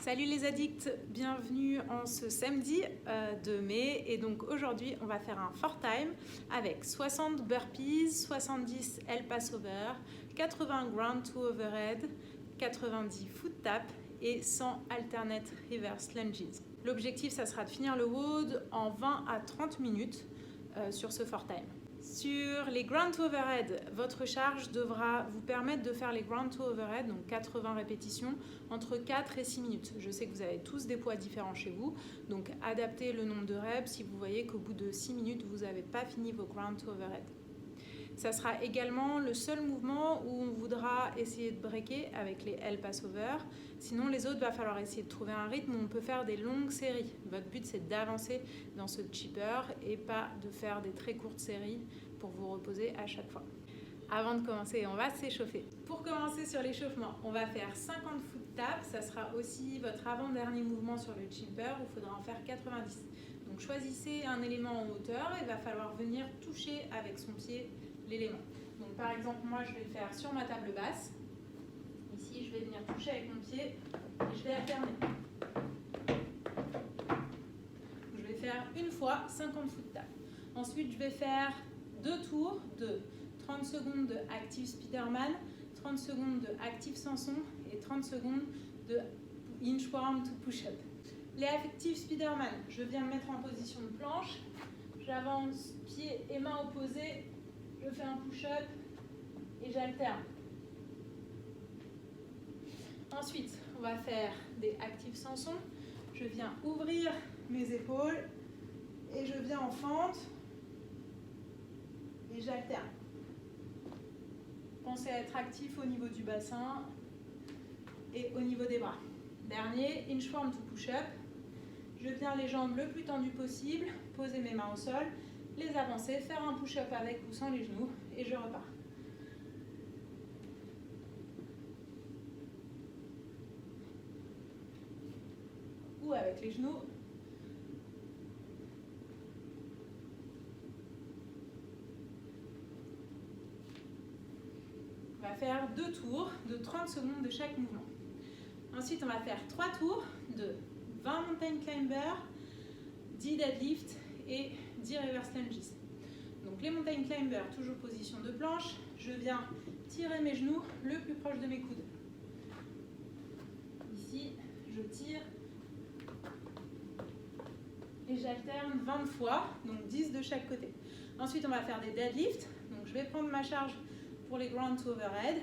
Salut les addicts, bienvenue en ce samedi 2 mai et donc aujourd'hui on va faire un 4-time avec 60 burpees, 70 El Passover, 80 ground to overhead, 90 foot tap et 100 alternate reverse lunges. L'objectif ça sera de finir le WOD en 20 à 30 minutes sur ce 4-time. Sur les ground to overhead, votre charge devra vous permettre de faire les ground to overhead, donc 80 répétitions, entre 4 et 6 minutes. Je sais que vous avez tous des poids différents chez vous, donc adaptez le nombre de reps si vous voyez qu'au bout de 6 minutes, vous n'avez pas fini vos ground to overhead. Ça sera également le seul mouvement où on voudra essayer de breaker avec les El Passover. Sinon, les autres, il va falloir essayer de trouver un rythme où on peut faire des longues séries. Votre but, c'est d'avancer dans ce chipper et pas de faire des très courtes séries pour vous reposer à chaque fois. Avant de commencer, on va s'échauffer. Pour commencer sur l'échauffement, on va faire 50 foot tap. Ça sera aussi votre avant-dernier mouvement sur le chipper où il faudra en faire 90. Donc choisissez un élément en hauteur et il va falloir venir toucher avec son pied l'élément. Donc par exemple, moi je vais le faire sur ma table basse. Ici, je vais venir toucher avec mon pied et je vais alterner. Je vais faire une fois 50 foot tap. Ensuite, je vais faire 2 tours de 30 secondes de active Spiderman, 30 secondes de active Samson et 30 secondes de inchworm to push-up. Les active Spiderman, je viens me mettre en position de planche, j'avance pieds et mains opposés, je fais un push-up et j'alterne. Ensuite, on va faire des active Samson. Je viens ouvrir mes épaules et je viens en fente et j'alterne. Pensez à être actif au niveau du bassin et au niveau des bras. Dernier, inchworm to push-up. Je viens les jambes le plus tendues possible, poser mes mains au sol, les avancer, faire un push-up avec ou sans les genoux et je repars. Ou avec les genoux. On va faire 2 tours de 30 secondes de chaque mouvement. Ensuite, on va faire 3 tours de 20 mountain climber, 10 deadlift et 10 reverse lunges. Donc les mountain climber, toujours position de planche. Je viens tirer mes genoux le plus proche de mes coudes. Ici, je tire et j'alterne 20 fois, donc 10 de chaque côté. Ensuite, on va faire des deadlifts. Donc je vais prendre ma charge pour les ground to overhead.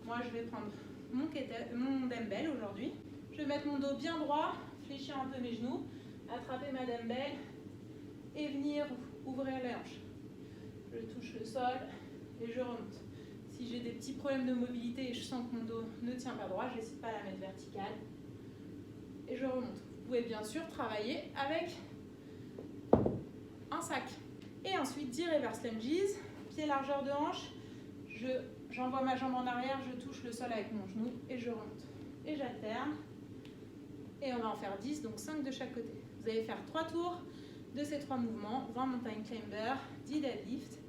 Moi, je vais prendre mon dumbbell aujourd'hui. Je vais mettre mon dos bien droit, fléchir un peu mes genoux, attraper ma dumbbell et venir ouvrir les hanches. Je touche le sol et je remonte. Si j'ai des petits problèmes de mobilité et je sens que mon dos ne tient pas droit, je n'hésite pas à la mettre verticale et je remonte. Vous pouvez bien sûr travailler avec un sac. Et ensuite 10 reverse lunges, pied largeur de hanche. J'envoie ma jambe en arrière, je touche le sol avec mon genou et je remonte. Et j'alterne. Et on va en faire 10, donc 5 de chaque côté. Vous allez faire 3 tours de ces 3 mouvements, 20 mountain climber, 10 deadlift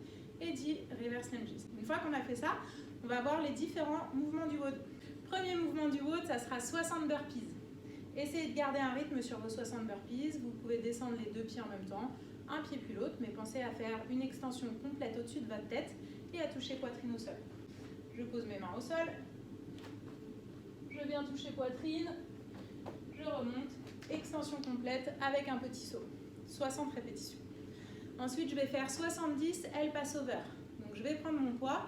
et 10 reverse lunges. Une fois qu'on a fait ça, on va voir les différents mouvements du WOD. Premier mouvement du WOD, ça sera 60 burpees. Essayez de garder un rythme sur vos 60 burpees. Vous pouvez descendre les 2 pieds en même temps, un pied puis l'autre, mais pensez à faire une extension complète au-dessus de votre tête et à toucher poitrine au sol. Je pose mes mains au sol, je viens toucher poitrine, je remonte, extension complète avec un petit saut, 60 répétitions. Ensuite, je vais faire 70 El Passover. Donc, je vais prendre mon poids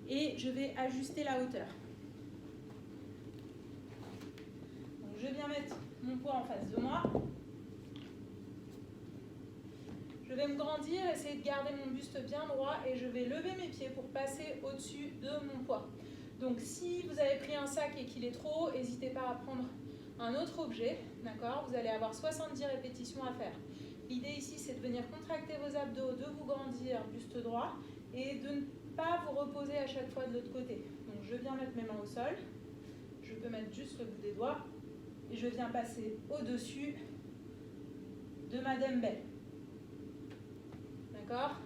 et je vais ajuster la hauteur. Donc, je viens mettre mon poids en face de moi. Je vais me grandir, essayer de garder mon buste bien droit et je vais lever mes pieds pour passer au-dessus de mon poids. Donc si vous avez pris un sac et qu'il est trop haut, n'hésitez pas à prendre un autre objet, d'accord? Vous allez avoir 70 répétitions à faire. L'idée ici, c'est de venir contracter vos abdos, de vous grandir, buste droit, et de ne pas vous reposer à chaque fois de l'autre côté. Donc je viens mettre mes mains au sol, je peux mettre juste le bout des doigts, et je viens passer au-dessus de ma dumbbell. D'accord?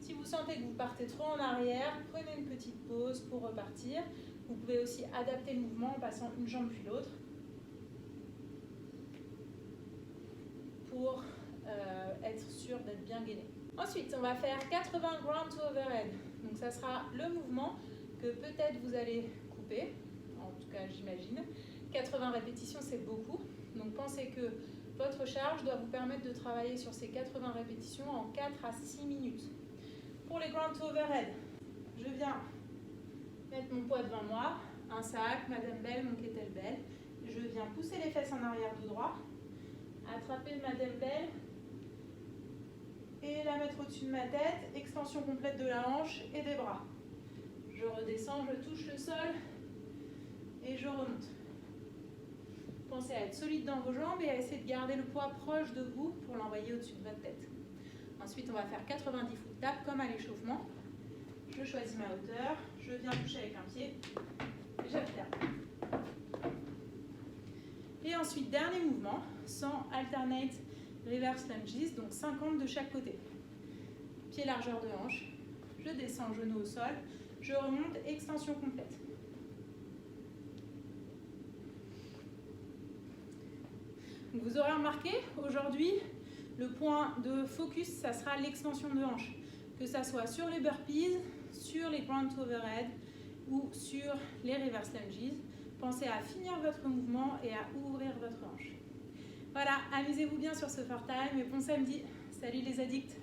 Si vous sentez que vous partez trop en arrière, prenez une petite pause pour repartir. Vous pouvez aussi adapter le mouvement en passant une jambe puis l'autre. bien gainer. Ensuite, on va faire 80 ground to overhead. Donc ça sera le mouvement que peut-être vous allez couper, en tout cas j'imagine. 80 répétitions, c'est beaucoup. Donc pensez que votre charge doit vous permettre de travailler sur ces 80 répétitions en 4 à 6 minutes. Pour les ground to overhead, je viens mettre mon poids devant moi, un sac, ma dumbbell, mon kettlebell. Je viens pousser les fesses en arrière tout droit, attraper ma dumbbell et la mettre au-dessus de ma tête, extension complète de la hanche et des bras. Je redescends, je touche le sol et je remonte. Pensez à être solide dans vos jambes et à essayer de garder le poids proche de vous pour l'envoyer au-dessus de votre tête. Ensuite, on va faire 90 foot tap comme à l'échauffement. Je choisis ma hauteur, je viens toucher avec un pied et j'alterne. Et ensuite, dernier mouvement, 100 alternate reverse lunges, donc 50 de chaque côté. Pied largeur de hanche, je descends, genou au sol, je remonte, extension complète. Donc vous aurez remarqué, aujourd'hui, le point de focus, ça sera l'extension de hanche. Que ça soit sur les burpees, sur les ground to overhead ou sur les reverse lunges. Pensez à finir votre mouvement et à ouvrir votre hanche. Voilà, amusez-vous bien sur ce 4 time et bon samedi. Salut les addicts!